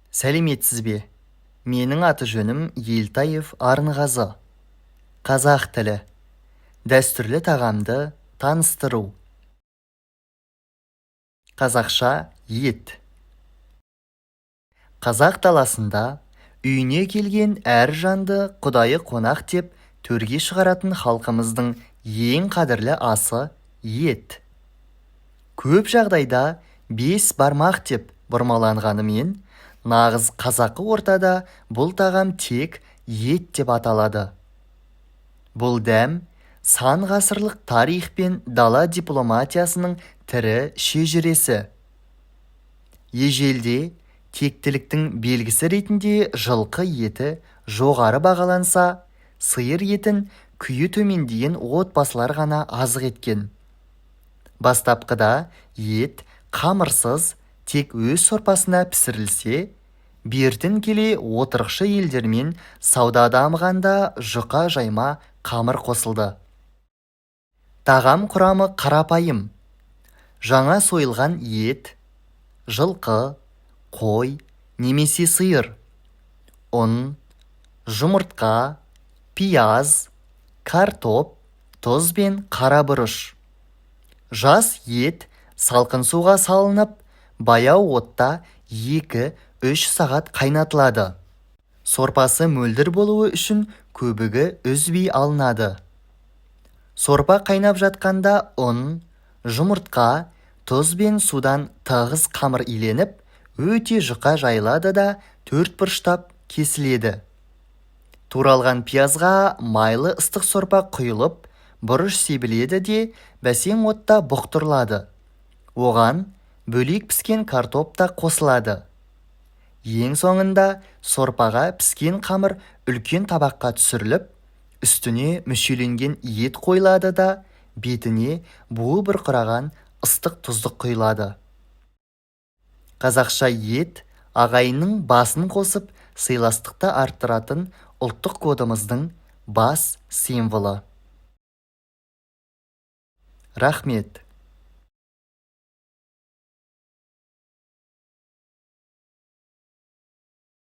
Сәлеметсіз бе? Менің аты жөнім Елтаев Арынғазы. Қазақ тілі. Дәстүрлі тағамды таныстыру. Қазақша ет. Қазақ даласында үйіне келген әр жанды құдайы қонақ деп төрге шығаратын халқымыздың ең қадірлі асы ет. Көп жағдайда 5 бармақ деп бұрмаланғанымен, нағыз қазақы ортада бұл тағам тек ет деп аталады. Бұл дәм сан ғасырлық тарих пен дала дипломатиясының тірі шежіресі. Ежелде тектіліктің белгісі ретінде жылқы еті жоғары бағаланса, сиыр етін күйі төмендеген отбасылар ғана азық еткен. Бастапқыда ет қамырсыз, тек өз сорпасына пісірілсе, бертін келе отырықшы елдермен сауда дамығанда жұқа жайма қамыр қосылды. Тағам құрамы қарапайым. Жаңа сойылған ет, жылқы, қой немесе сиыр, ұн, жұмыртқа, пияз, картоп, тұз бен қара бұрыш. Жас ет салқын суға салынып, баяу отта 2-3 сағат қайнатылады. Сорпасы мөлдір болуы үшін көбігі үзбей алынады. Сорпа қайнап жатқанда ұн, жұмыртқа, тұз бен судан тығыз қамыр иленіп, өте жұқа жайылады да 4 бұрыштап кесіледі. Туралған пиязға майлы ыстық сорпа құйылып, бұрыш себіледі де бәсең отта бұқтырылады. Оған бөлек піскен картоп та қосылады. Ең соңында сорпаға піскен қамыр үлкен табаққа түсіріліп, үстіне мүшеленген ет қойылады да бетіне буы бұрқыраған ыстық тұздық құйылады. Қазақша ет ағайынның басын қосып сыйластықты арттыратын ұлттық кодымыздың бас символы. Рахмет.